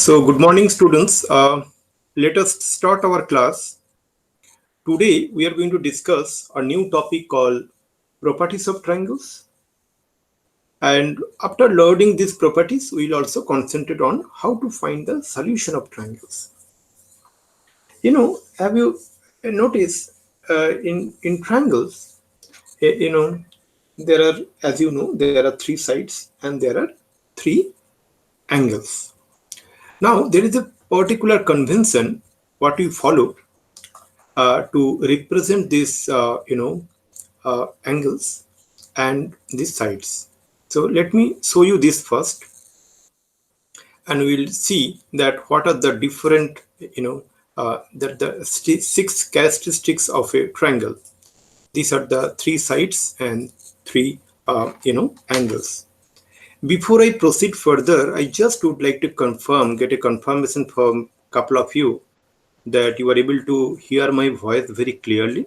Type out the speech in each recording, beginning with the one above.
So, good morning, students. Let us start our class. Today, we are going to discuss a new topic called properties of triangles. And after learning these properties, we will also concentrate on how to find the solution of triangles. Have you noticed in triangles, there are, as you know, there are three sides and there are three angles. Now, there is a particular convention what we follow to represent these angles and these sides. So let me show you this first, and we'll see that what are the different the six characteristics of a triangle. These are the three sides and three angles. Before I proceed further, I just would like to get a confirmation from a couple of you that you are able to hear my voice very clearly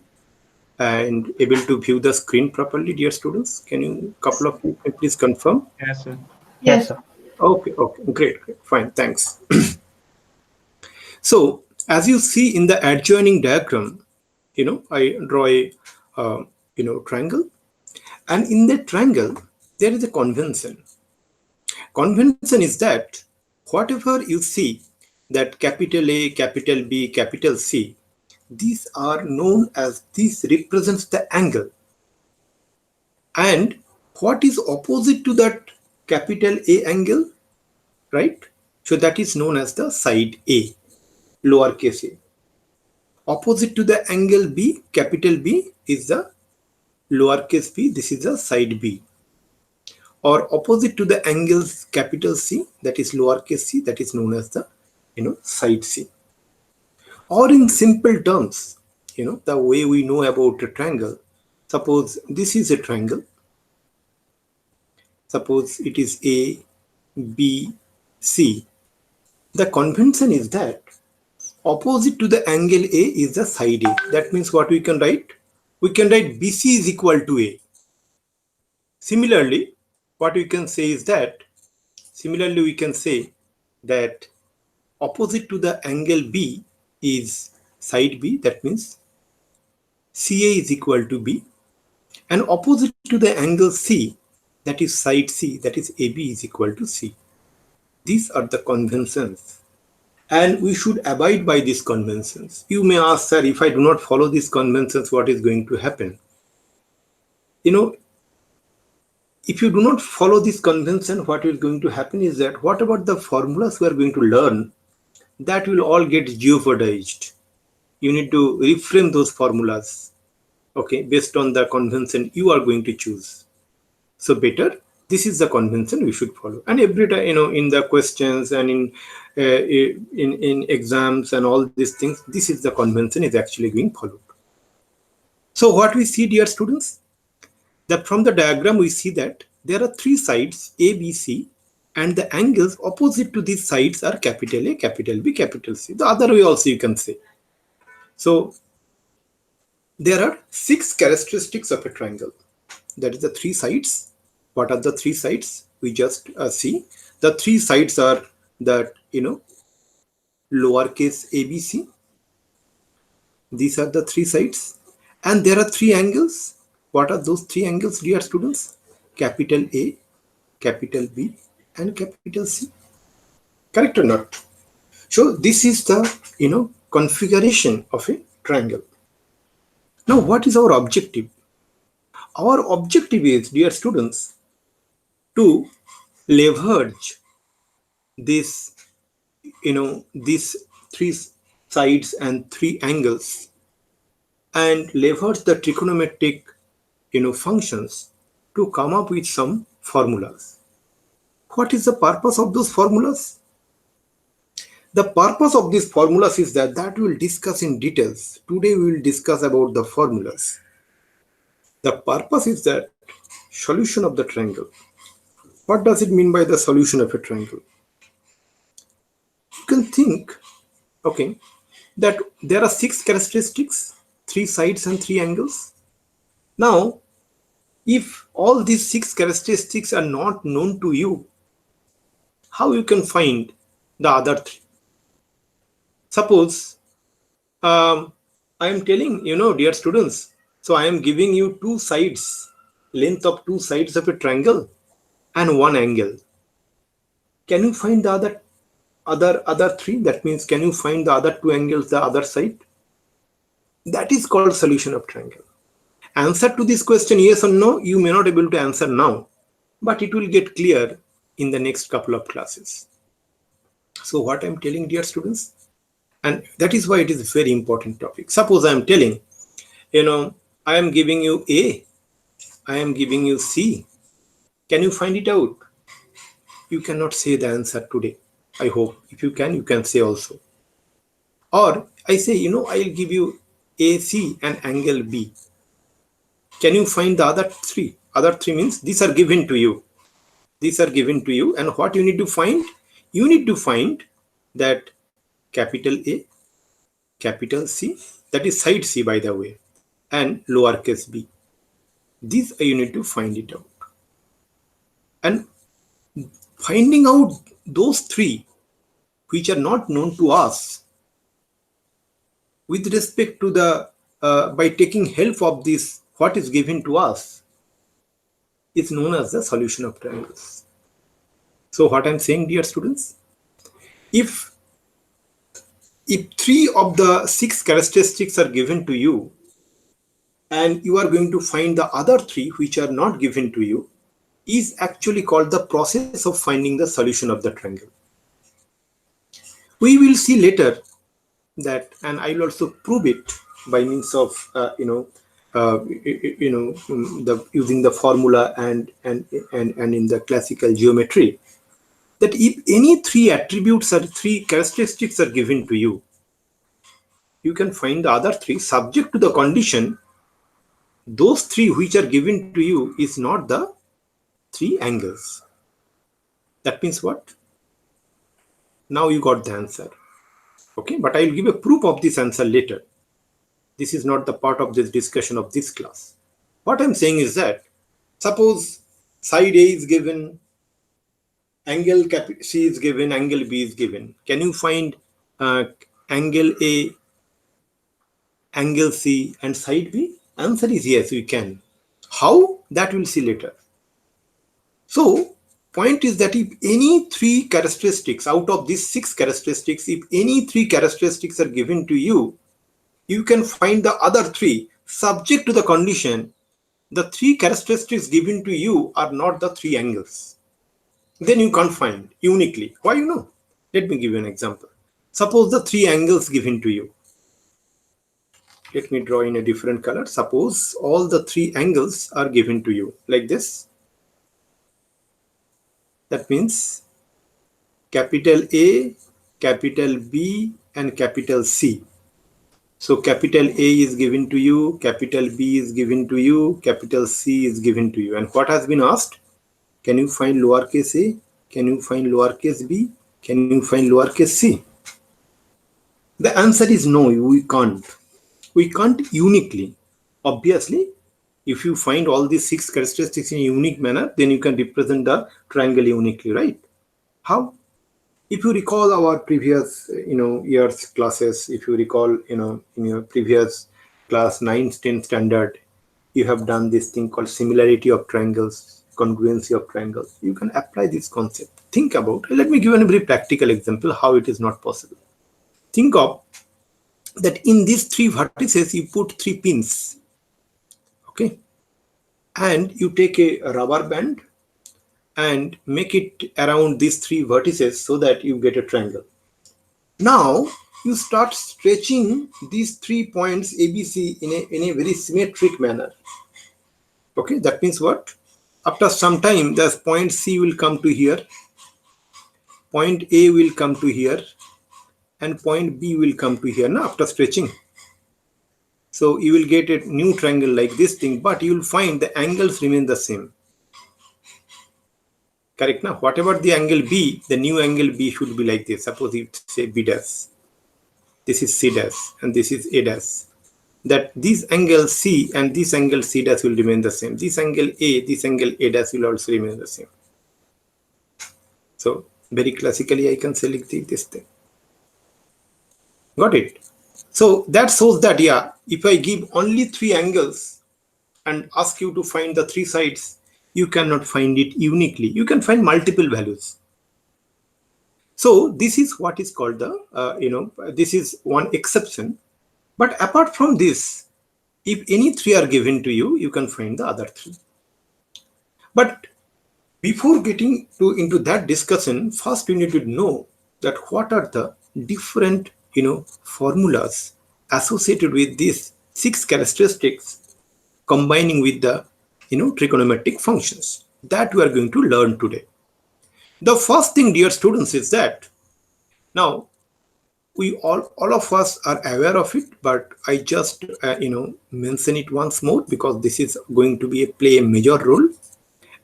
and able to view the screen properly, dear students. Can you, couple of you, please confirm? Yes, sir. Yes, sir. Okay, great, fine, thanks. So, as you see in the adjoining diagram, I draw a triangle, and in that triangle there is a convention. Convention is that whatever you see, that capital A, capital B, capital C, these are known as, this represents the angle. And what is opposite to that capital A angle, right? So that is known as the side A, lowercase a. Opposite to the angle B, capital B, is the lowercase b, this is the side B. Or opposite to the angles capital C, that is lowercase c, that is known as the side C. Or in simple terms, the way we know about a triangle, suppose this is a triangle. Suppose it is A, B, C. The convention is that opposite to the angle A is the side A. That means what we can write? We can write BC is equal to A. Similarly, what we can say is that, opposite to the angle B is side B. That means CA is equal to B. And opposite to the angle C, that is side C, that is AB is equal to C. These are the conventions. And we should abide by these conventions. You may ask, sir, if I do not follow these conventions, what is going to happen? If you do not follow this convention, what is going to happen is that what about the formulas we are going to learn, that will all get jeopardized. You need to reframe those formulas, okay, based on the convention you are going to choose. So better, this is the convention we should follow. And every time, in the questions and in exams and all these things, this is the convention is actually being followed. So what we see, dear students, that from the diagram we see that there are three sides A, B, C, and the angles opposite to these sides are capital A, capital B, capital C. The other way also you can say. So there are six characteristics of a triangle. That is the three sides. What are the three sides? We just see. The three sides are that, lowercase ABC. These are the three sides. And there are three angles. What are those three angles, dear students? Capital A, capital B, and capital C. Correct or not? So this is the, configuration of a triangle. Now, what is our objective? Our objective is, dear students, to leverage this, these three sides and three angles, and leverage the trigonometric, functions to come up with some formulas. What is the purpose of those formulas? The purpose of these formulas is that we will discuss in details. Today we will discuss about the formulas. The purpose is that solution of the triangle. What does it mean by the solution of a triangle? You can think, okay, that there are six characteristics, three sides and three angles. Now, if all these six characteristics are not known to you, how you can find the other three. Suppose I am telling, dear students, so I am giving you two sides, length of two sides of a triangle and one angle. Can you find the other three? That means, can you find the other two angles, the other side? That is called solution of triangle. Answer to this question, yes or no, you may not be able to answer now, but it will get clear in the next couple of classes. So what I'm telling, dear students, and that is why it is a very important topic. Suppose I am telling, I am giving you A, I am giving you C. Can you find it out? You cannot say the answer today. I hope. If you can say also. Or I say, I'll give you AC and angle B. Can you find the other three? Other three means these are given to you. These are given to you. And what you need to find? You need to find that capital A, capital C, that is side C by the way, and lowercase b. These you need to find it out. And finding out those three which are not known to us with respect to the by taking help of this what is given to us is known as the solution of triangles. So what I'm saying, dear students, if three of the six characteristics are given to you and you are going to find the other three which are not given to you, is actually called the process of finding the solution of the triangle. We will see later that, and I will also prove it by means of using the formula and in the classical geometry, that if any three attributes or three characteristics are given to you, you can find the other three subject to the condition those three which are given to you is not the three angles. That means what? Now you got the answer. Okay, but I will give a proof of this answer later. This is not the part of this discussion of this class. What I'm saying is that suppose side A is given, angle C is given, angle B is given. Can you find angle A, angle C and side B? Answer is yes, we can. How? That we'll see later. So point is that if any three characteristics out of these six characteristics, if any three characteristics are given to you, you can find the other three subject to the condition the three characteristics given to you are not the three angles. Then you can't find uniquely. Why? Let me give you an example. Suppose the three angles given to you. Let me draw in a different color. Suppose all the three angles are given to you like this. That means capital A, capital B and capital C. So capital A is given to you, capital B is given to you, capital C is given to you. And what has been asked? Can you find lowercase a? Can you find lowercase b? Can you find lowercase c? The answer is no, we can't. We can't uniquely. Obviously, if you find all these six characteristics in a unique manner, then you can represent the triangle uniquely, right? How? If you recall our previous, years classes, if you recall, in your previous class 9th, 10th standard, you have done this thing called similarity of triangles, congruency of triangles. You can apply this concept. Think about, let me give you a very practical example how it is not possible. Think of that in these three vertices, you put three pins, okay? And you take a rubber band and make it around these three vertices so that you get a triangle. Now you start stretching these 3 points ABC in a very symmetric manner. Okay, that means what? After some time, the point C will come to here, point A will come to here, and point B will come to here now after stretching. So you will get a new triangle like this thing, but you will find the angles remain the same. Correct now? Whatever the angle B, the new angle B should be like this. Suppose you say B dash. This is C dash and this is A dash. That this angle C and this angle C dash will remain the same. This angle A dash will also remain the same. So Very classically, I can select this thing. Got it? So that shows that, yeah, if I give only 3 angles and ask you to find the 3 sides, you cannot find it uniquely. You can find multiple values. So this is what is called the, this is one exception. But apart from this, if any 3 are given to you, you can find the other 3. But before getting into that discussion, first you need to know that what are the different, formulas associated with these 6 characteristics combining with the, trigonometric functions that we are going to learn today. The first thing, dear students, is that now we all of us are aware of it, but I just, mention it once more because this is going to play a major role.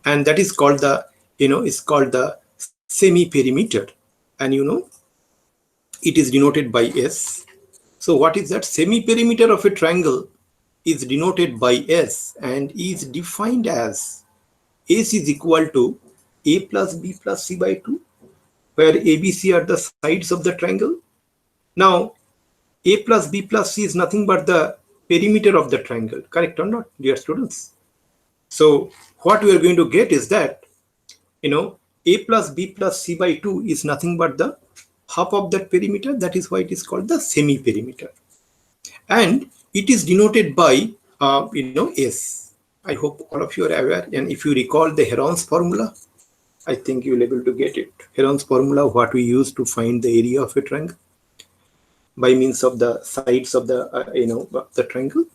And that is called the, is called the semiperimeter, and it is denoted by S. So what is that? Semiperimeter of a triangle is denoted by S and is defined as S is equal to A plus B plus C by 2, where A, B, C are the sides of the triangle. Now A plus B plus C is nothing but the perimeter of the triangle, correct or not, dear students? So what we are going to get is that, A plus B plus C by 2 is nothing but the half of that perimeter. That is why it is called the semi-perimeter. And it is denoted by, S. I hope all of you are aware. And if you recall the Herons formula, I think you will be able to get it. Herons formula, what we use to find the area of a triangle by means of the sides of the, the triangle.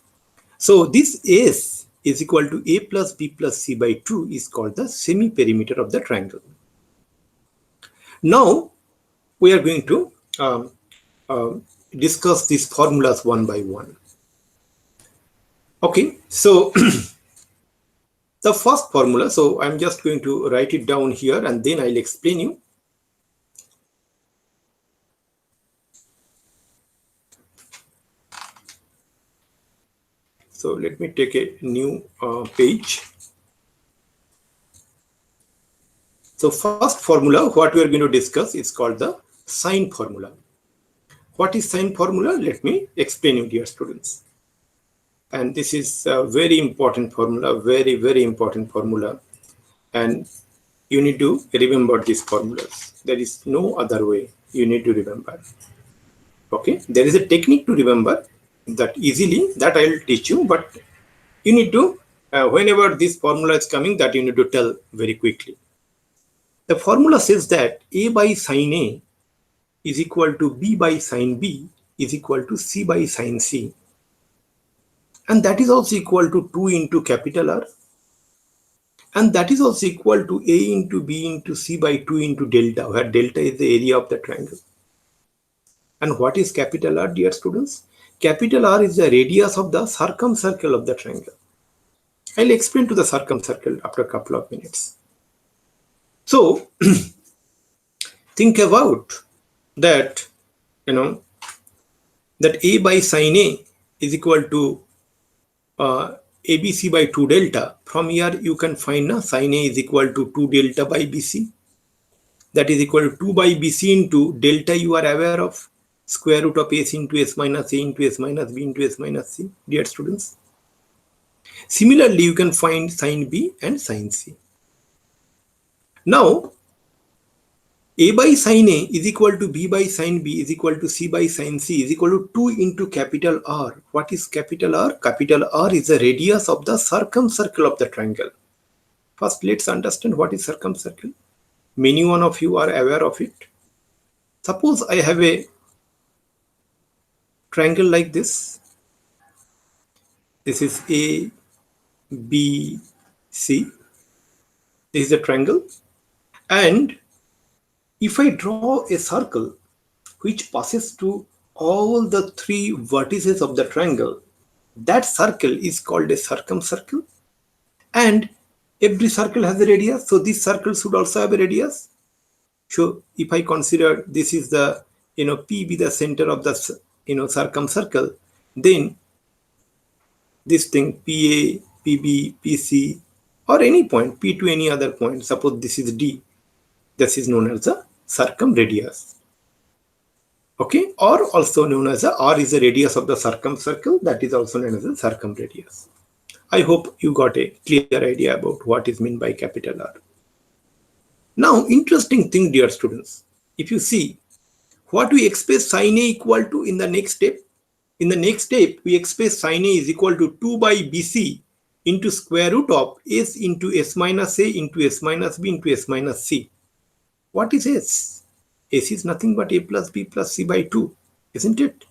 So this S is equal to A plus B plus C by 2 is called the semi-perimeter of the triangle. Now we are going to discuss these formulas one by one. Okay, so the first formula, so I'm just going to write it down here and then I'll explain you. So let me take a new page. So first formula, what we are going to discuss is called the sine formula. What is sine formula? Let me explain you, dear students. And this is a very important formula, very, very important formula. And you need to remember these formulas. There is no other way you need to remember. Okay, there is a technique to remember that easily that I will teach you, but you need to, whenever this formula is coming, that you need to tell very quickly. The formula says that A by sine A is equal to B by sine B is equal to C by sine C. And that is also equal to 2 into capital R. And that is also equal to A into B into C by 2 into delta, where delta is the area of the triangle. And what is capital R, dear students? Capital R is the radius of the circumcircle of the triangle. I'll explain to the circumcircle after a couple of minutes. So think about that, that A by sine A is equal to ABC by 2 delta. From here you can find sine A is equal to 2 delta by BC. That is equal to 2 by BC into delta you are aware of, square root of S into S minus A into S minus B into S minus C, dear students. Similarly, you can find sine B and sine C. Now, A by sine A is equal to B by sine B is equal to C by sine C is equal to 2 into capital R. What is capital R? Capital R is the radius of the circumcircle of the triangle. First, let's understand what is circumcircle. Many one of you are aware of it. Suppose I have a triangle like this. This is A, B, C. This is a triangle. And if I draw a circle which passes through all the 3 vertices of the triangle, that circle is called a circumcircle. And every circle has a radius, so this circle should also have a radius. So if I consider this is the, P be the center of the, circumcircle, then this thing PA, PB, PC, or any point, P to any other point, suppose this is D, this is known as the circumradius. Okay, or also known as R is the radius of the circumcircle, that is also known as a circumradius. I hope you got a clear idea about what is meant by capital R. Now, interesting thing, dear students, if you see what we express sine A equal to in the next step. In the next step, we express sine A is equal to 2 by BC into square root of S into S minus A into S minus B into S minus C. What is S? S is nothing but A plus B plus C by 2, isn't it?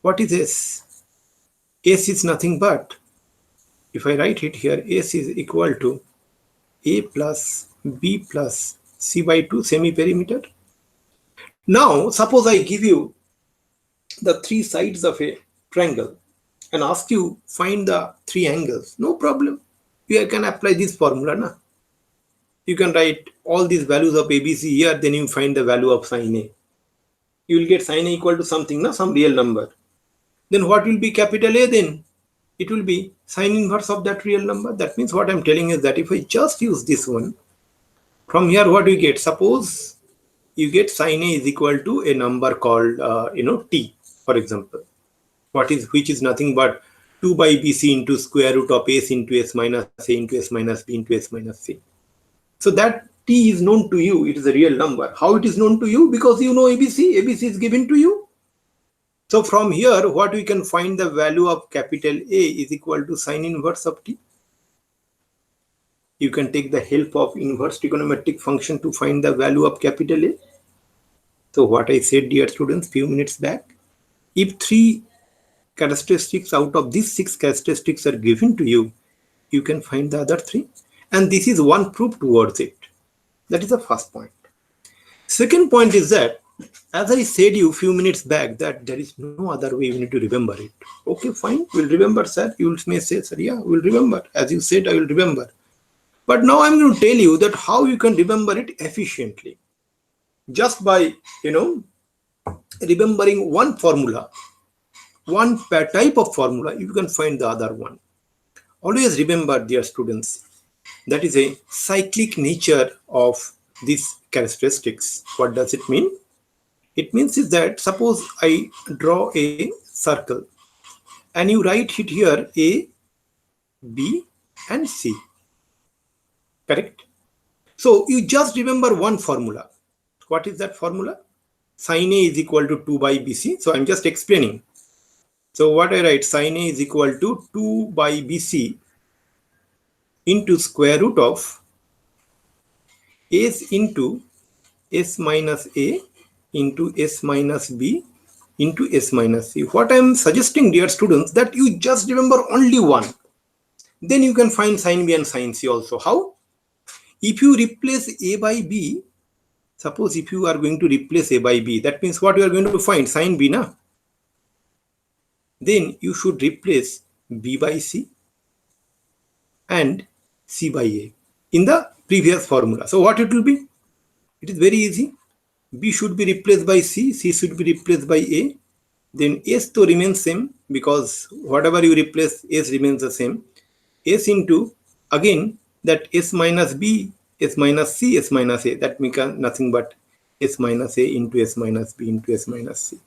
What is S? S is nothing but, if I write it here, S is equal to A plus B plus C by 2 semiperimeter. Now, suppose I give you the three sides of a triangle and ask you find the three angles. No problem. You can apply this formula. Na? You can write all these values of ABC here, then you find the value of sine A. You will get sine A equal to something, na? Some real number. Then what will be capital A then? It will be sine inverse of that real number. That means what I'm telling is that if I just use this one, from here what do you get? Suppose you get sine A is equal to a number called t, for example. Which is nothing but 2 by BC into square root of S into S minus A into S minus B into S minus C. So that t is known to you. It is a real number. How it is known to you? Because you know ABC. ABC is given to you. So from here, what we can find the value of capital A is equal to sine inverse of t. You can take the help of inverse trigonometric function to find the value of capital A. So what I said, dear students, few minutes back, if three characteristics out of these six characteristics are given to you, you can find the other three. And this is one proof towards it. That is the first point. Second point is that, as I said you few minutes back, that there is no other way we need to remember it. Okay, fine, we'll remember, sir. You may say, sir, yeah, we'll remember. As you said, I will remember. But now I'm going to tell you that how you can remember it efficiently. Just by, remembering one formula, one type of formula, you can find the other one. Always remember, dear students, that is a cyclic nature of these characteristics. What does it mean? It means is that suppose I draw a circle and you write it here A, B and C. Correct? So you just remember one formula. What is that formula? Sine A is equal to 2 by BC. So I'm just explaining. So what I write, sine A is equal to 2 by BC into square root of S into S minus A into S minus B into S minus C. What I am suggesting, dear students, that you just remember only one. Then you can find sine B and sine C also. How? If you replace A by B, suppose if you are going to replace A by B, that means what you are going to find? Sine B, na? Then you should replace B by C and C by A in the previous formula. So what it will be? It is very easy. B should be replaced by C, C should be replaced by A. Then S to remains same because whatever you replace, S remains the same. S into, again, that S minus B, S minus C, S minus A. That becomes nothing but S minus A into S minus B into S minus C.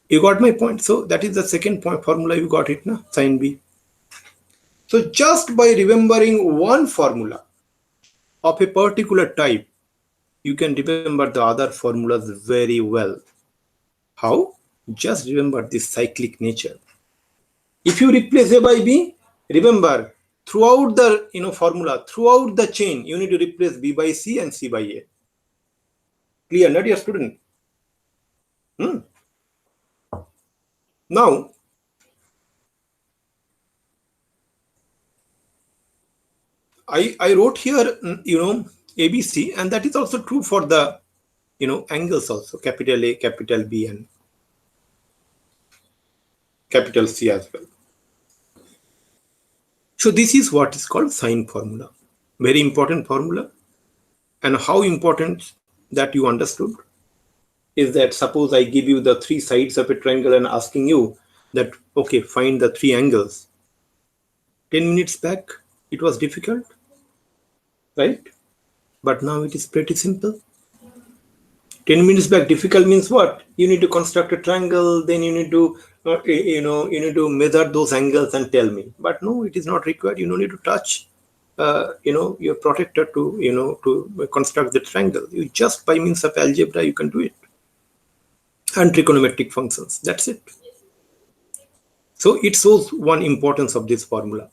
You got my point? So that is the second point formula. You got it, na? Sine B. So just by remembering one formula of a particular type, you can remember the other formulas very well. How? Just remember this cyclic nature. If you replace A by B, remember throughout the formula, throughout the chain, you need to replace B by C and C by A. Clear, not, dear student? Now, I wrote here, ABC, and that is also true for the, angles also, capital A, capital B, and capital C as well. So this is what is called sine formula. Very important formula. And how important that you understood is that suppose I give you the three sides of a triangle and asking you that, okay, find the three angles. 10 minutes back, it was difficult, right? But now it is pretty simple. 10 minutes back, difficult means what? You need to construct a triangle, then you need to, you need to measure those angles and tell me. But no, it is not required. You don't need to touch, your protector to, to construct the triangle. You just by means of algebra, you can do it. And trigonometric functions. That's it. So it shows one importance of this formula.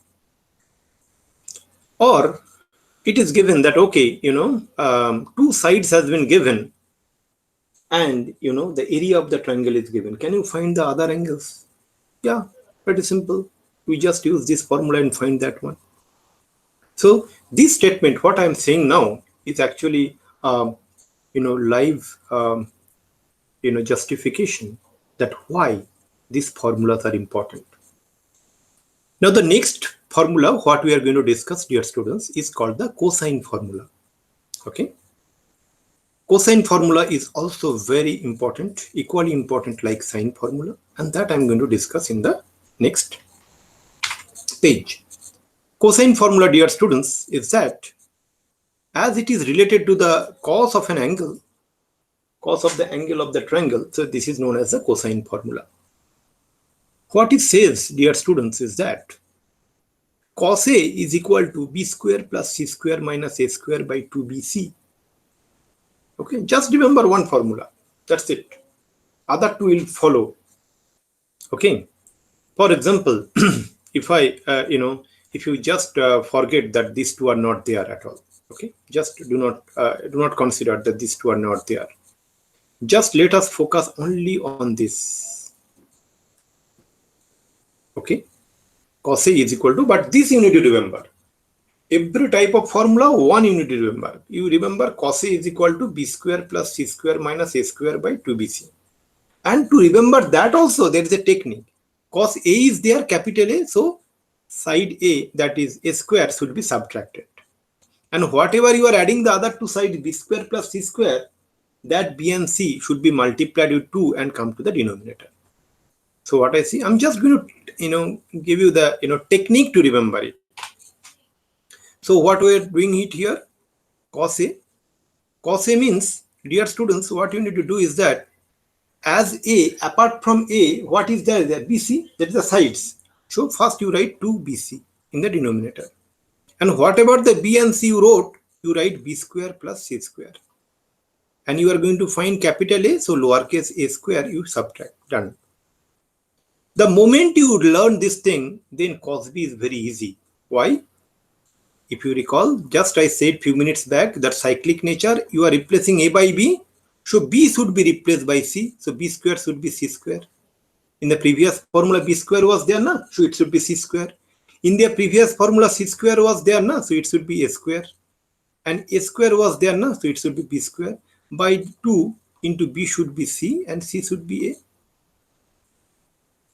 Or it is given that, okay, two sides has been given, and the area of the triangle is given. Can you find the other angles? Yeah, pretty simple. We just use this formula and find that one. So this statement, what I'm saying now, is actually live justification that why these formulas are important. Now the next formula what we are going to discuss, dear students, is called the cosine formula. Okay. Cosine formula is also very important, equally important like sine formula, and that I'm going to discuss in the next page. Cosine formula, dear students, is that as it is related to the cos of an angle, cos of the angle of the triangle, so this is known as the cosine formula. What it says, dear students, is that cos A is equal to b square plus c square minus a square by 2bc. Okay, just remember one formula. That's it. Other two will follow. Okay. For example, if if you just forget that these two are not there at all. Okay, just do not consider that these two are not there. Just let us focus only on this. Okay, cos A is equal to, but this you need to remember. Every type of formula, one you need to remember. You remember cos A is equal to b square plus c square minus a square by 2bc. And to remember that also, there is a technique. Cos A is there, capital A, so side A, that is a square, should be subtracted. And whatever you are adding the other two sides, b square plus c square, that b and c should be multiplied with 2 and come to the denominator. So what I see, I'm just going to give you the technique to remember it. So what we are doing it here, cos A. Cos A means, dear students, what you need to do is that as A, apart from A, what is there? BC, that is the sides. So first you write 2bc in the denominator. And whatever the b and c you wrote, you write b square plus c square. And you are going to find capital A, so lowercase a square, you subtract. Done. The moment you learn this thing, then cos B is very easy. Why? If you recall, just I said few minutes back that cyclic nature, you are replacing A by B. So B should be replaced by C. So B square should be C square. In the previous formula, B square was there, na? So it should be C square. In the previous formula, C square was there, na? So it should be A square. And A square was there, na? So it should be B square. By 2 into B should be C and C should be A.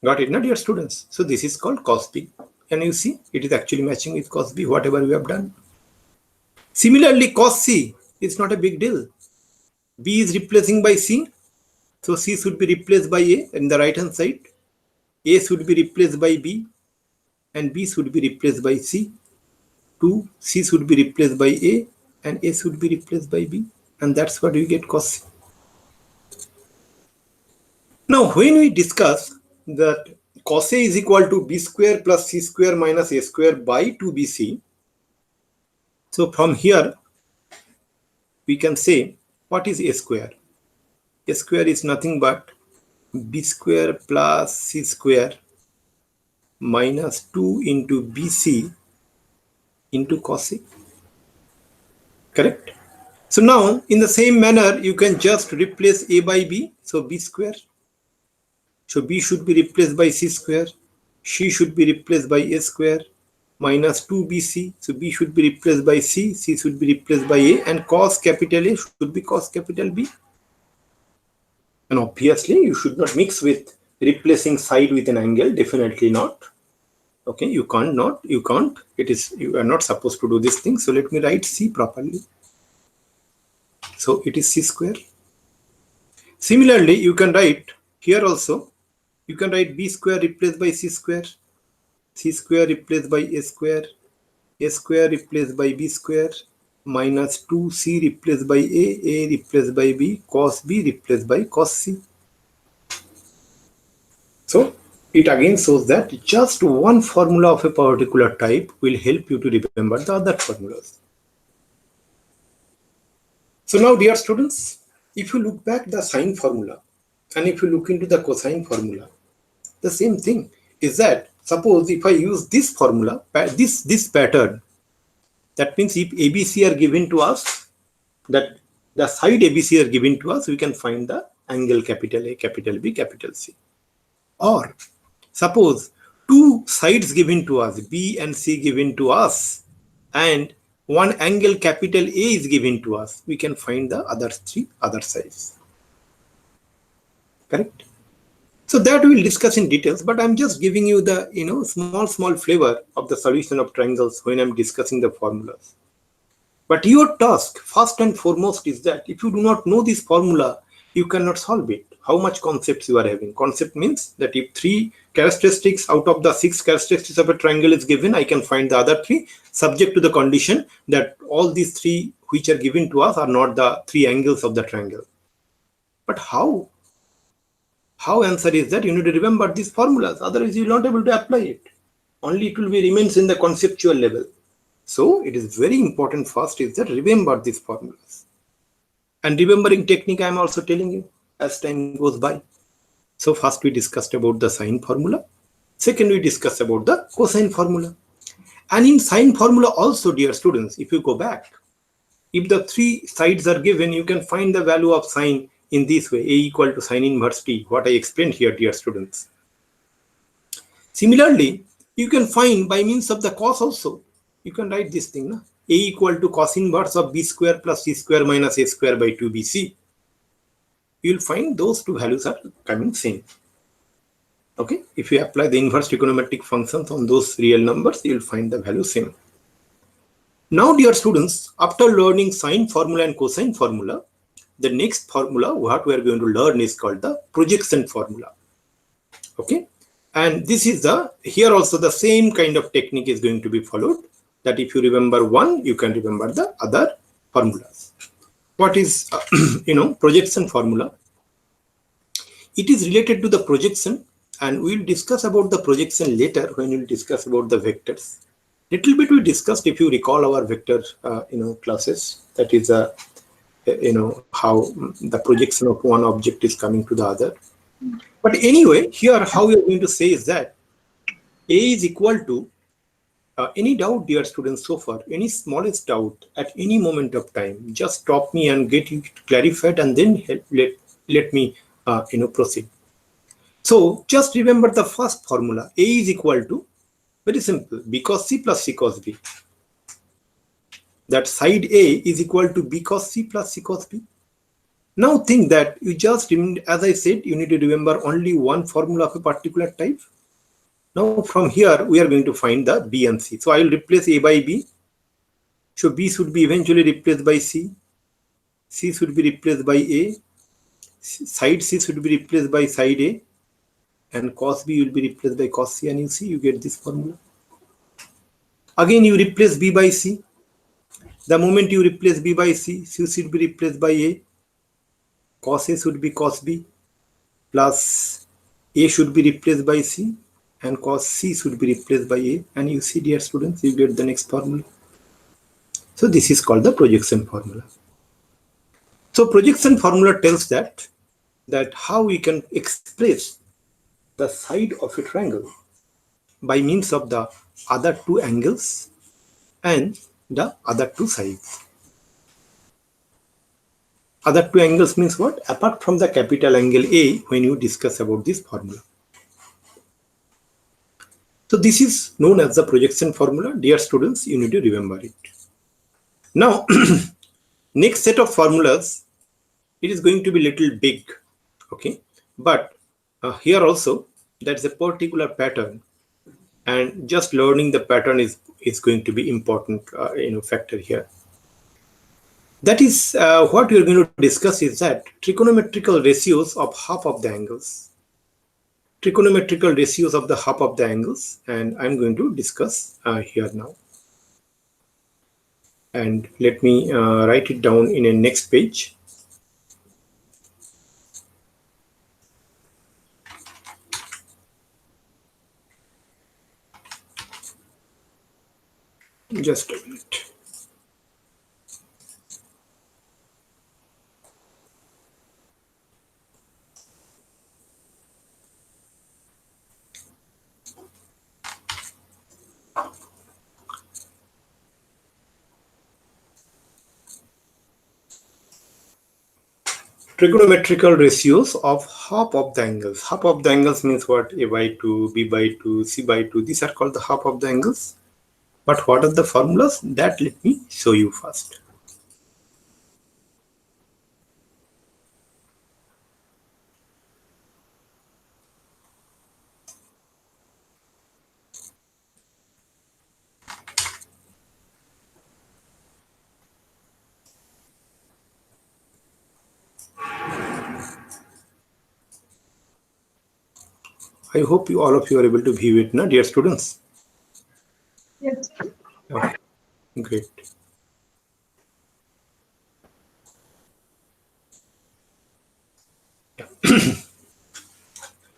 Got it, na, dear students? So this is called cos B. And you see, it is actually matching with cos B, whatever we have done. Similarly, cos C is not a big deal. B is replacing by C. So C should be replaced by A in the right hand side. A should be replaced by B. And B should be replaced by C. 2, C should be replaced by A. And A should be replaced by B. And that's what we get cos C. Now, when we discuss that cos A is equal to b square plus c square minus a square by 2bc. So from here, we can say, what is a square? A square is nothing but b square plus c square minus 2 into bc into cos A. Correct? So now, in the same manner, you can just replace a by b. So b square. So b should be replaced by c square, c should be replaced by a square, minus 2bc. So b should be replaced by c, c should be replaced by a, and cos capital A should be cos capital B. And obviously, you should not mix with replacing side with an angle, definitely not. Okay, you can't. You are not supposed to do this thing. So let me write c properly. So it is c square. Similarly, you can write here also. You can write b square replaced by c square replaced by a square replaced by b square, minus 2c replaced by a replaced by b, cos b replaced by cos c. So it again shows that just one formula of a particular type will help you to remember the other formulas. So now, dear students, if you look back the sine formula and if you look into the cosine formula, the same thing is that suppose if I use this formula, this pattern, that means if ABC are given to us, that the side ABC are given to us, we can find the angle capital A, capital B, capital C. Or suppose two sides given to us, B and C given to us, and one angle capital A is given to us, we can find the other three other sides. Correct? So that we'll discuss in details, but I'm just giving you the small flavor of the solution of triangles when I'm discussing the formulas. But your task, first and foremost, is that if you do not know this formula, you cannot solve it. How much concepts you are having? Concept means that if 3 characteristics out of the 6 characteristics of a triangle is given, I can find the other 3, subject to the condition that all these 3 which are given to us are not the 3 angles of the triangle. But how? How answer is that you need to remember these formulas, otherwise you will not be able to apply it. Only it will be remains in the conceptual level. So it is very important first is that remember these formulas. And remembering technique I am also telling you as time goes by. So first we discussed about the sine formula. Second we discussed about the cosine formula. And in sine formula also, dear students, if you go back, if the 3 sides are given, you can find the value of sine in this way, A equal to sine inverse t, what I explained here, dear students. Similarly, you can find by means of the cos also. You can write this thing, A equal to cos inverse of b square plus c square minus a square by 2bc. You will find those 2 values are coming same. Okay, if you apply the inverse trigonometric functions on those real numbers, you will find the value same. Now, dear students, after learning sine formula and cosine formula, the next formula what we are going to learn is called the projection formula. Okay, and this is here also the same kind of technique is going to be followed, that if you remember one, you can remember the other formulas. What is projection formula? It is related to the projection, and we will discuss about the projection later when we will discuss about the vectors. Little bit we discussed, if you recall our vector classes, that is how the projection of one object is coming to the other. But anyway, here how we are going to say is that A is equal to any doubt, dear students, so far, any smallest doubt at any moment of time, just stop me and get it clarified, and then let me proceed. So just remember the first formula. A is equal to, very simple, b cos c plus c cos b. That side A is equal to b cos c plus c cos b. Now think that you just, as I said, you need to remember only one formula of a particular type. Now from here we are going to find the b and c. So I will replace a by b. So b should be eventually replaced by c. C should be replaced by a. Side c should be replaced by side a. And cos b will be replaced by cos c, and you see you get this formula. Again you replace b by c. The moment you replace b by c, c should be replaced by a. Cos a should be cos b, plus a should be replaced by c, and cos c should be replaced by a. And you see, dear students, you get the next formula. So this is called the projection formula. So projection formula tells that how we can express the side of a triangle by means of the other 2 angles and the other 2 sides. Other 2 angles means what? Apart from the capital angle A, when you discuss about this formula. So this is known as the projection formula. Dear students, you need to remember it. Now, next set of formulas, it is going to be little big. Okay, but here also that's a particular pattern, and just learning the pattern is going to be important factor here. That is what we are going to discuss is that trigonometrical ratios of half of the angles. Trigonometrical ratios of the half of the angles, and I'm going to discuss here now. And let me write it down in a next page. Just a minute. Trigonometrical ratios of half of the angles. Half of the angles means what? A by 2, B by 2, C by 2. These are called the half of the angles. But what are the formulas? That let me show you first. I hope all of you are able to view it, na, dear students? Yes. Okay, great.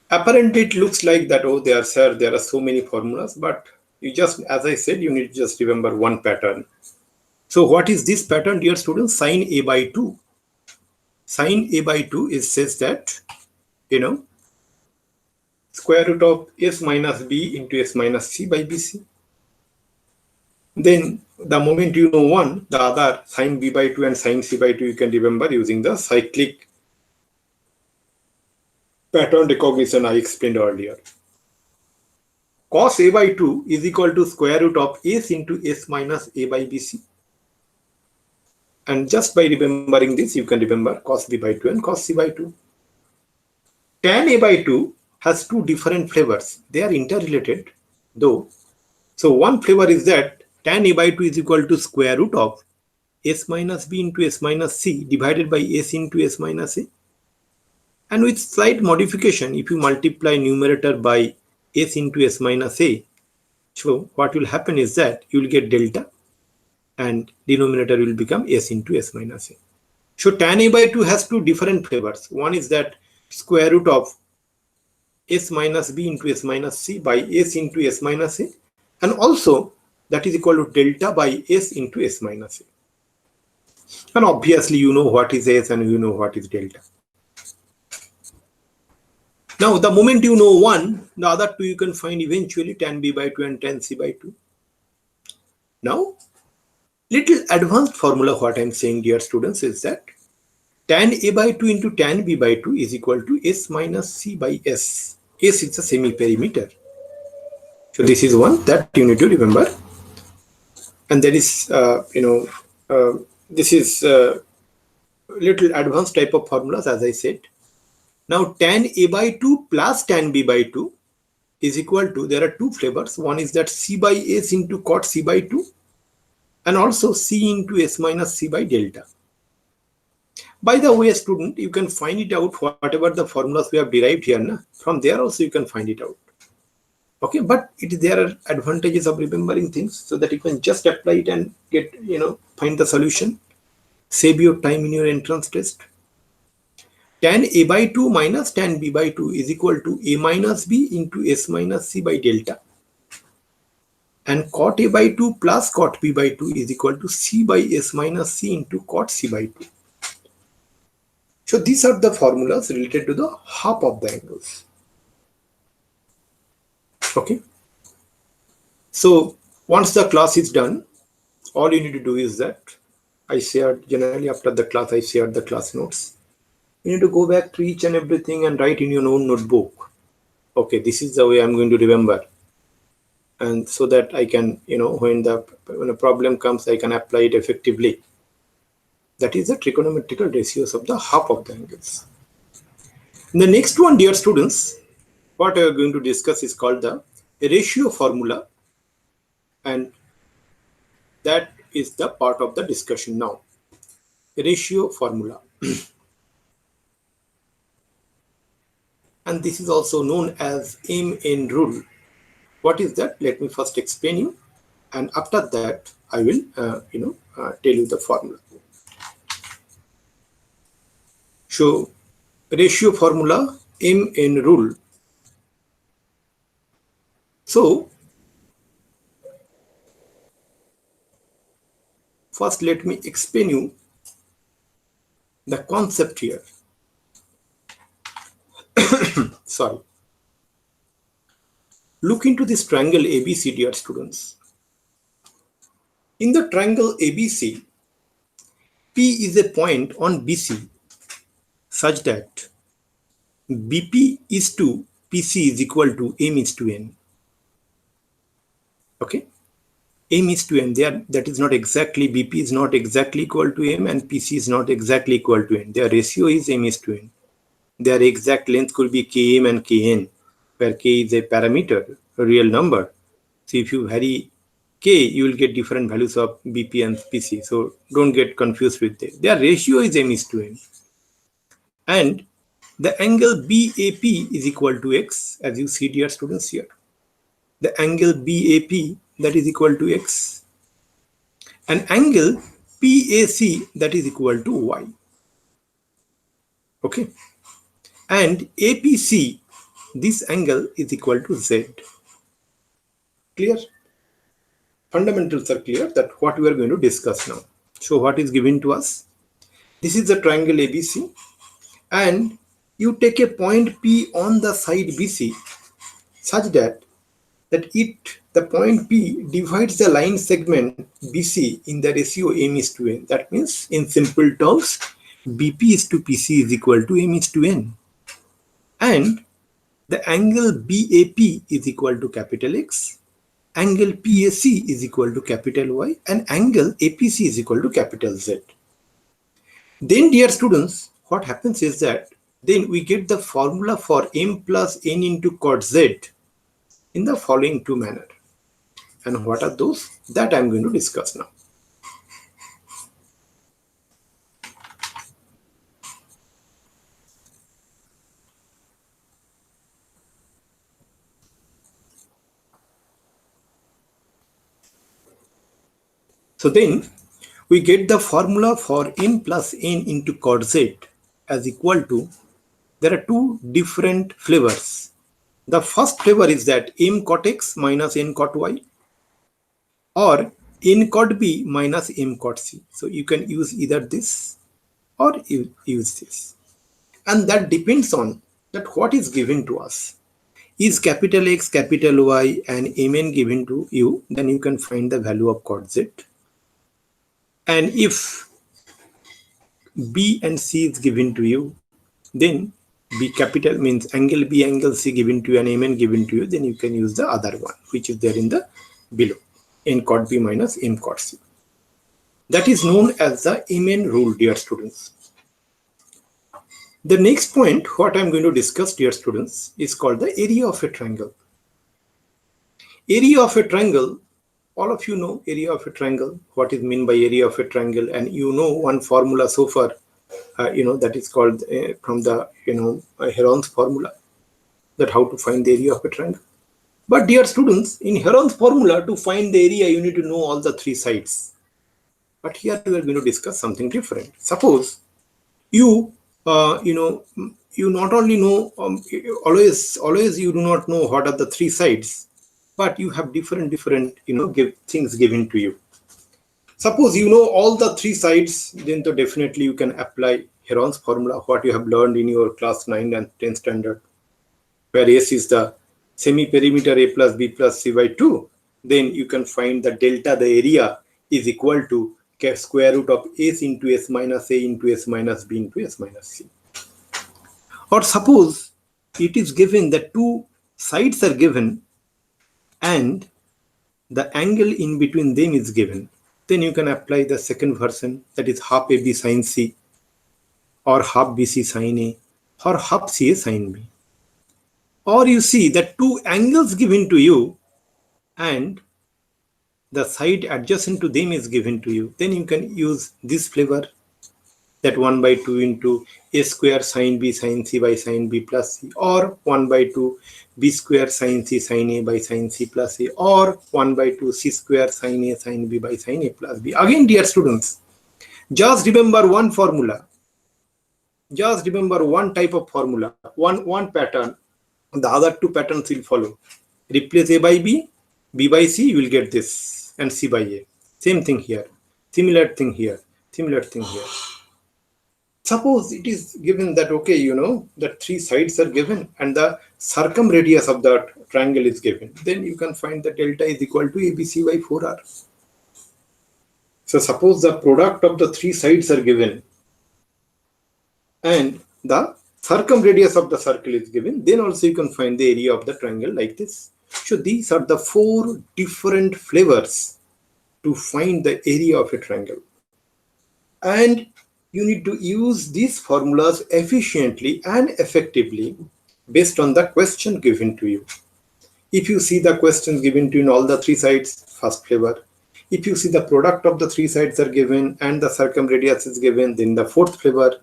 Apparently, it looks like that, oh, there are so many formulas, but you just, as I said, you need to just remember one pattern. So what is this pattern, dear students? Sine A by 2. Sine A by 2 is says that, square root of S minus B into S minus C by BC. Then the moment you know one, the other sine B by 2 and sine C by 2 you can remember using the cyclic pattern recognition I explained earlier. Cos A by 2 is equal to square root of S into S minus A by BC. And just by remembering this, you can remember cos B by 2 and cos C by 2. Tan A by 2 has two different flavors. They are interrelated, though. So one flavor is that tan A by 2 is equal to square root of S minus B into S minus C divided by S into S minus A. And with slight modification, if you multiply numerator by S into S minus A, so what will happen is that you will get delta and denominator will become S into S minus A. So tan A by 2 has two different flavors. One is that square root of S minus B into S minus C by S into S minus A, and also that is equal to delta by S into S minus A. And obviously you know what is S and you know what is delta. Now the moment you know one, the other two you can find eventually, tan B by 2 and tan C by 2. Now, little advanced formula what I am saying, dear students, is that tan A by 2 into tan B by 2 is equal to S minus C by S. S is a semiperimeter. So this is one that you need to remember. And that is, this is little advanced type of formulas, as I said. Now tan A by 2 plus tan B by 2 is equal to, there are two flavors. One is that C by S into cot C by 2 and also C into S minus C by delta. By the way, student, you can find it out whatever the formulas we have derived here. Na? From there also you can find it out. Okay, but there are advantages of remembering things so that you can just apply it and get, find the solution. Save your time in your entrance test. Tan A by 2 minus tan B by 2 is equal to A minus B into S minus C by delta. And cot A by 2 plus cot B by 2 is equal to C by S minus C into cot C by 2. So these are the formulas related to the half of the angles. Okay. So once the class is done, all you need to do is that I shared, generally after the class, I shared the class notes. You need to go back to each and everything and write in your own notebook. Okay, this is the way I'm going to remember. And so that I can, when a problem comes, I can apply it effectively. That is the trigonometrical ratios of the half of the angles. And the next one, dear students, what we are going to discuss is called the ratio formula. And that is the part of the discussion now. Ratio formula. And this is also known as MN rule. What is that? Let me first explain you. And after that, I will tell you the formula. So ratio formula, mn rule. So first let me explain you the concept here. Sorry. Look into this triangle ABC, dear students. In the triangle ABC, P is a point on BC such that BP is to PC is equal to M is to N. Okay? M is to N. That is not exactly, BP is not exactly equal to M and PC is not exactly equal to N. Their ratio is M is to N. Their exact length could be Km and Kn, where K is a parameter, a real number. So if you vary K, you will get different values of BP and PC. So don't get confused with that. Their ratio is M is to N. And the angle BAP is equal to X, as you see, dear students, here. The angle BAP, that is equal to X. And angle PAC, that is equal to Y. Okay. And APC, this angle is equal to Z. Clear? Fundamentals are clear that what we are going to discuss now. So what is given to us? This is the triangle ABC, and you take a point P on the side BC such that the point P divides the line segment BC in the ratio M is to N. That means, in simple terms, BP is to PC is equal to M is to N. And the angle BAP is equal to capital X, angle PAC is equal to capital Y, and angle APC is equal to capital Z. Then, dear students, what happens is that then we get the formula for M plus N into cot Z in the following two manner. And what are those? That I am going to discuss now. So then we get the formula for M plus N into cot Z as equal to, there are two different flavors. The first flavor is that M cot X minus N cot Y, or N cot B minus M cot C. So you can use either this or use this. And that depends on that what is given to us. Is capital X, capital Y and Mn given to you, then you can find the value of cot Z. And if B and C is given to you, then B capital means angle B, angle C given to you and Mn given to you, then you can use the other one which is there in the below, N cot B minus M cot C. That is known as the Mn rule, dear students. The next point what I am going to discuss, dear students, is called the area of a triangle. Area of a triangle, all of you know area of a triangle, what is meant by area of a triangle, and you know one formula so far, that is called from the Herons Formula, that how to find the area of a triangle. But dear students, in Herons Formula, to find the area you need to know all the three sides. But here we are going to discuss something different. Suppose you you not only know always you do not know what are the three sides, but you have different things given to you. Suppose you know all the three sides, then definitely you can apply Herons formula, what you have learned in your class 9 and 10 standard, where S is the semiperimeter A plus B plus C by 2. Then you can find the delta, the area, is equal to square root of S into S minus A into S minus B into S minus C. Or suppose it is given that two sides are given and the angle in between them is given, then you can apply the second version, that is half AB sine C, or half BC sine A, or half CA sine B. Or you see that two angles given to you and the side adjacent to them is given to you, then you can use this flavor. that 1 by 2 into a square sine b sine c by sine b plus c, or 1 by 2 b square sine c sine a by sine c plus a, or 1 by 2 c square sine a sine b by sine a plus b. Again, dear students, just remember one formula. Just remember one type of formula, one pattern. The other two patterns will follow. Replace a by b by c, you will get this, and c by a. Same thing here. Similar thing here. Similar thing here. Suppose it is given that, okay, the three sides are given and the circumradius of that triangle is given. Then you can find that delta is equal to ABC by 4R. So suppose the product of the three sides are given and the circumradius of the circle is given, then also you can find the area of the triangle like this. So these are the four different flavors to find the area of a triangle. And you need to use these formulas efficiently and effectively based on the question given to you. If you see the questions given to you in all the three sides, first flavor. If you see the product of the three sides are given and the circumradius is given, then the fourth flavor.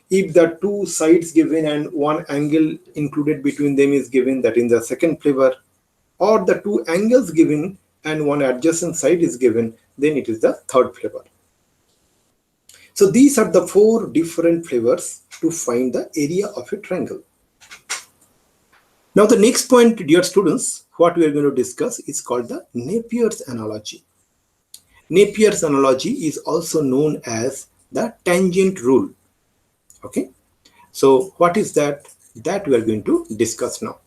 If the two sides given and one angle included between them is given, that in the second flavor. Or the two angles given and one adjacent side is given, then it is the third flavor. So these are the four different flavors to find the area of a triangle. Now the next point, dear students, what we are going to discuss is called the Napier's analogy. Napier's analogy is also known as the tangent rule. Okay, so what is that? That we are going to discuss now.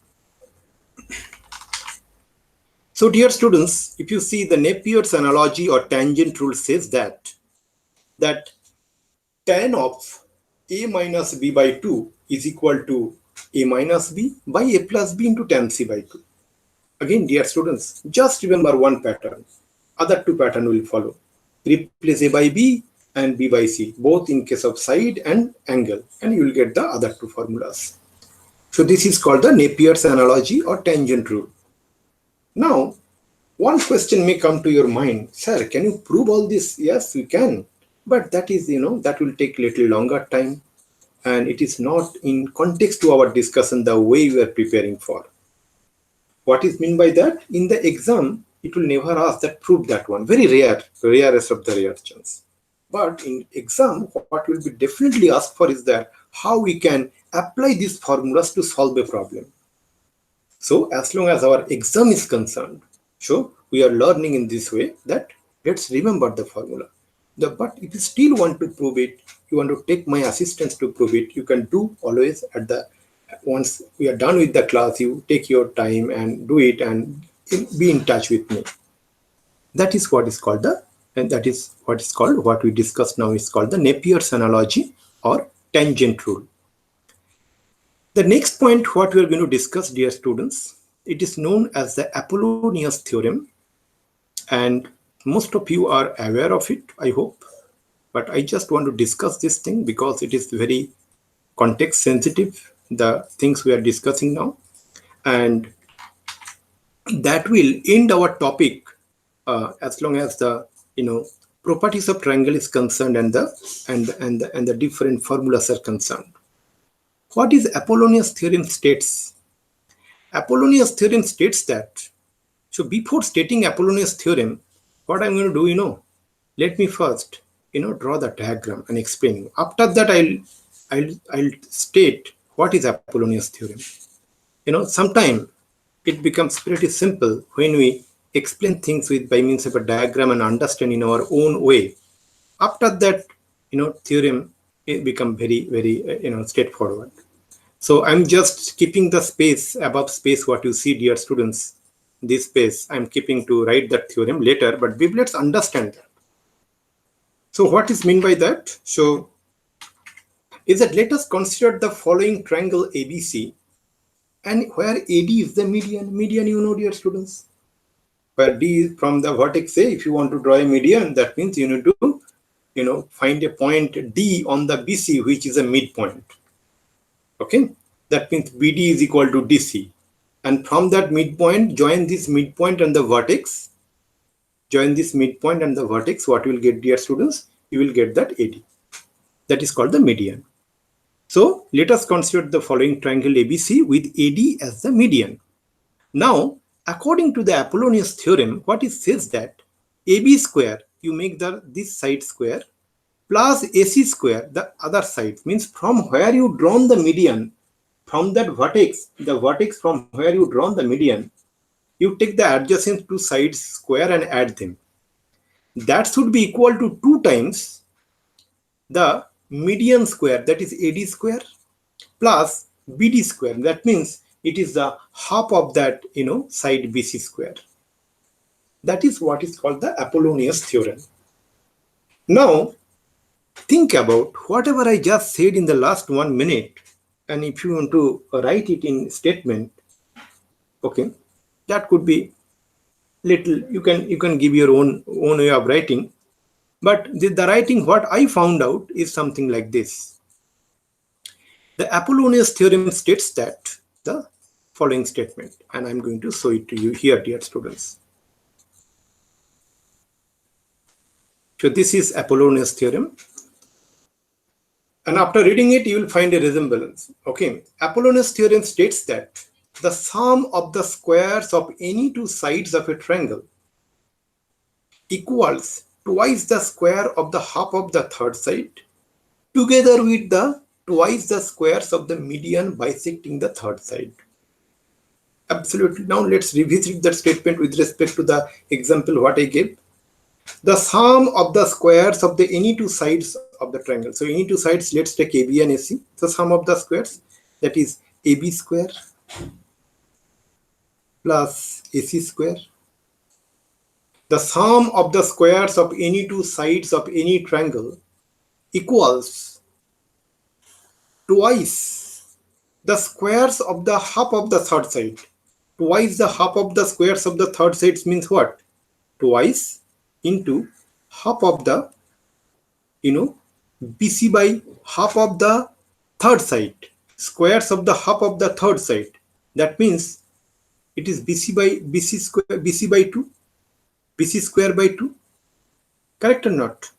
So dear students, if you see the Napier's analogy or tangent rule says that tan of a minus b by 2 is equal to a minus b by a plus b into tan c by 2. Again, dear students, just remember one pattern. Other two patterns will follow. Replace a by b and b by c, both in case of side and angle, and you will get the other two formulas. So this is called the Napier's analogy or tangent rule. Now, one question may come to your mind, sir, can you prove all this? Yes, we can. But that is, that will take a little longer time, and it is not in context to our discussion the way we are preparing for. What is meant by that? In the exam, it will never ask that prove that one. Very rare, rarest of the rare chance. But in exam, what will be definitely asked for is that how we can apply these formulas to solve a problem. So as long as our exam is concerned, so we are learning in this way that let's remember the formula. But if you still want to prove it, you want to take my assistance to prove it, you can do always at the, once we are done with the class, you take your time and do it and be in touch with me. That is what is called what we discussed now is called the Napier's analogy or tangent rule. The next point what we are going to discuss, dear students, it is known as the Apollonius Theorem, and most of you are aware of it, I hope, but I just want to discuss this thing because it is very context sensitive, the things we are discussing now, and that will end our topic as long as the properties of triangle is concerned and the different formulas are concerned. What is Apollonius Theorem states? Apollonius Theorem states that, so before stating Apollonius Theorem, what I'm going to do, let me first, draw the diagram and explain. After that, I'll state what is Apollonius Theorem. Sometimes it becomes pretty simple when we explain things by means of a diagram and understand in our own way. After that, theorem it become very, very, straightforward. So I'm just keeping the space above space, what you see, dear students, this space I'm keeping to write that theorem later, but let's understand that. So what is meant by that? So is that let us consider the following triangle ABC, and where AD is the median, dear students, where D is from the vertex A. If you want to draw a median, that means you need to, find a point D on the BC, which is a midpoint. Okay, that means BD is equal to DC, and from that midpoint, join this midpoint and the vertex. Join this midpoint and the vertex. What you will get, dear students? You will get that AD. That is called the median. So let us consider the following triangle ABC with AD as the median. Now, according to the Apollonius theorem, what it says that AB square, you make this side square, plus AC square, the other side, means from where you drawn the median, from that vertex, the vertex from where you drawn the median, you take the adjacent two sides square and add them. That should be equal to 2 times the median square, that is AD square, plus BD square. That means it is the half of that side BC square. That is what is called the Apollonius theorem. Now think about whatever I just said in the last 1 minute, and if you want to write it in statement, okay, that could be little, you can give your own way of writing, but the writing what I found out is something like this. The Apollonius theorem states that the following statement, and I'm going to show it to you here, dear students. So this is Apollonius theorem, and after reading it you will find a resemblance. Okay, Apollonius theorem states that the sum of the squares of any two sides of a triangle equals twice the square of the half of the third side together with the twice the squares of the median bisecting the third side. Absolutely. Now let's revisit that statement with respect to the example what I gave. The sum of the squares of the any two sides of the triangle. So any two sides, let's take AB and AC. So sum of the squares, that is AB square plus AC square. The sum of the squares of any two sides of any triangle equals twice the squares of the half of the third side. Twice the half of the squares of the third side means what? Twice into half of the BC by half of the third side. Squares of the half of the third side. That means it is BC by BC square, BC by 2, BC square by 2. Correct or not?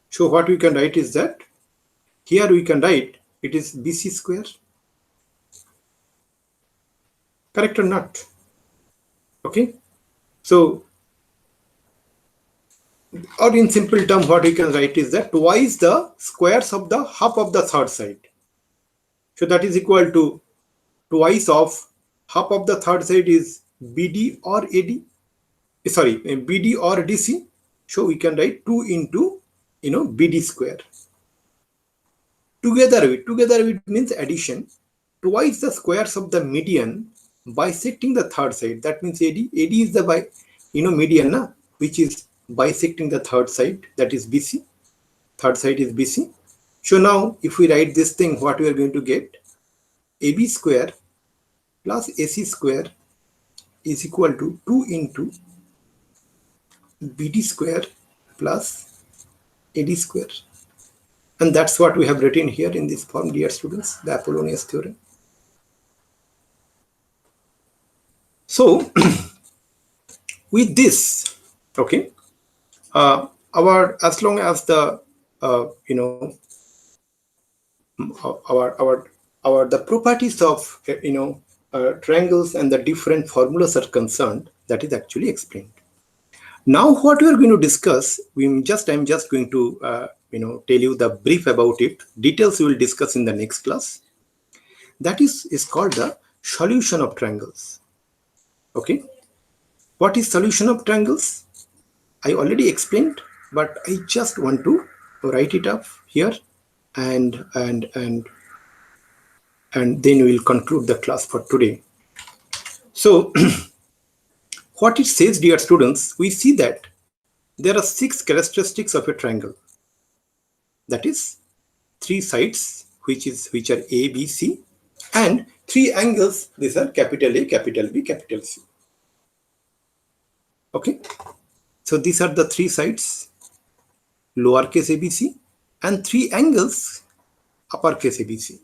So what we can write is that here we can write it is BC square. Correct or not? Okay. So, or in simple term, what we can write is that twice the squares of the half of the third side. So that is equal to twice of half of the third side is BD or AD. Sorry, BD or DC. So we can write 2 into BD square. Together with means addition. Twice the squares of the median bisecting the third side. That means AD. AD is the median, which is bisecting the third side. That is BC. Third side is BC. So now if we write this thing, what we are going to get? AB square plus AC square is equal to 2 into BD square plus AD square. And that's what we have written here in this form, dear students, the Apollonius theorem. So with this, okay, as long as the the properties of triangles and the different formulas are concerned, that is actually explained. Now what we are going to discuss, I'm just going to tell you the brief about it. Details we will discuss in the next class. That is called the solution of triangles. Okay, what is solution of triangles? I already explained, but I just want to write it up here, and then we will conclude the class for today. So what it says, dear students, we see that there are 6 characteristics of a triangle. That is 3 sides, which are A, B, C, and 3 angles. These are capital A, capital B, capital C. Okay, so these are the 3 sides, lowercase ABC, and 3 angles, uppercase ABC.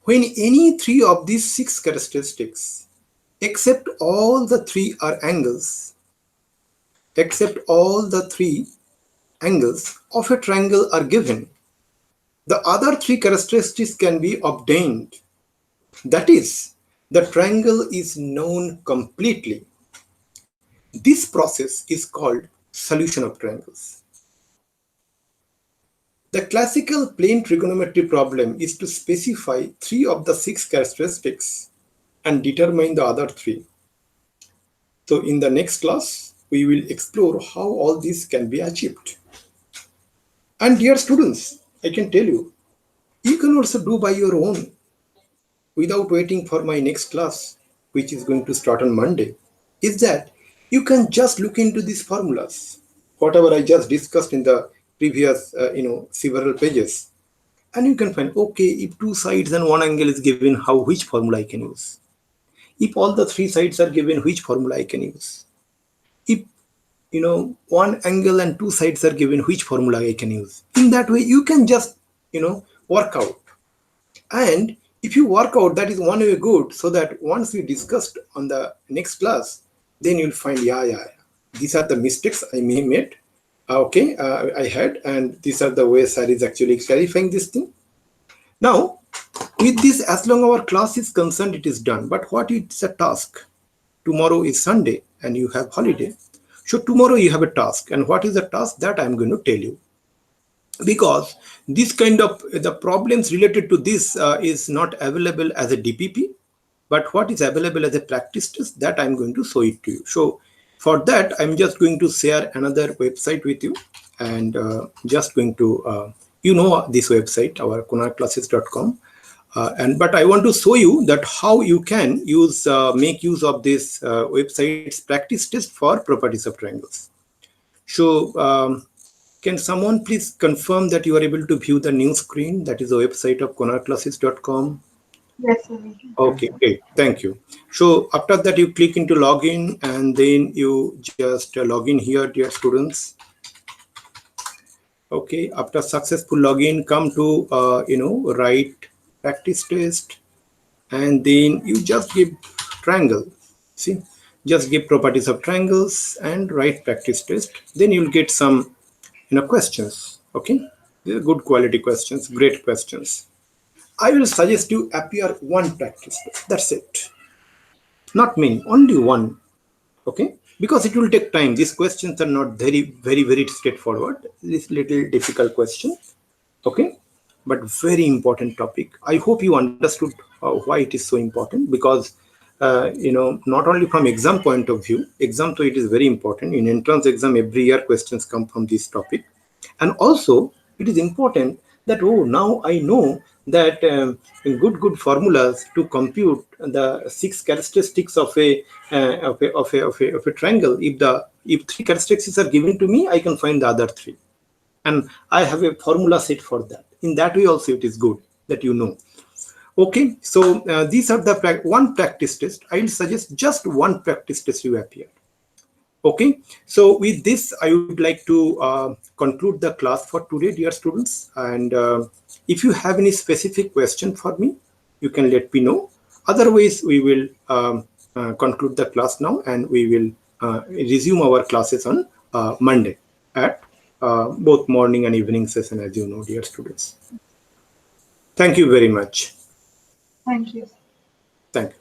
When any 3 of these 6 characteristics, except all the 3 are angles, except all the 3 angles of a triangle are given, The other three characteristics can be obtained. That is, the triangle is known completely. This process is called solution of triangles. The classical plane trigonometry problem is to specify three of the six characteristics and determine the other three. So in the next class, we will explore how all this can be achieved. And dear students, I can tell you, you can also do by your own without waiting for my next class, which is going to start on Monday, is that you can just look into these formulas, whatever I just discussed in the previous, several pages. And you can find, okay, if two sides and one angle is given, which formula I can use? If all the three sides are given, which formula I can use? If one angle and two sides are given, which formula I can use? In that way, you can just work out. And if you work out, that is one way good, so that once we discussed on the next class, then you'll find, yeah, these are the mistakes I may made. I had, and these are the ways I is actually clarifying this thing. Now, with this, as long our class is concerned, it is done. But what is a task? Tomorrow is Sunday and you have holiday. So tomorrow you have a task. And what is the task? That I'm going to tell you. Because this kind of the problems related to this is not available as a DPP. But what is available as a practice test, that I'm going to show it to you. So for that, I'm just going to share another website with you, and just going to, this website, our KonarClasses.com. But I want to show you that how you can make use of this website's practice test for properties of triangles. So can someone please confirm that you are able to view the new screen? That is the website of KonarClasses.com. Yes, sir. Okay, great. Thank you. So after that, you click into login, and then you just log in here, dear students. Okay, after successful login, come to write practice test, and then you just give triangle. See, just give properties of triangles and write practice test. Then you'll get some questions. Okay, they're good quality questions, great questions. I will suggest you appear one practice test. That's it. Not many, only one. Okay, because it will take time. These questions are not very straightforward. This little difficult question. Okay, but very important topic. I hope you understood why it is so important, because not only from exam point of view, exam, so it is very important. In entrance exam, every year questions come from this topic. And also it is important that, now I know that good formulas to compute the six characteristics of a triangle. If three characteristics are given to me, I can find the other three, and I have a formula set for that. In that way also it is good that you know. Okay, so these are the one practice test. I will suggest just one practice test you appear. Okay, so with this, I would like to conclude the class for today, dear students. And if you have any specific question for me, you can let me know. Otherwise, we will conclude the class now, and we will resume our classes on Monday at both morning and evening session, as you know, dear students. Thank you very much. Thank you. Thank you.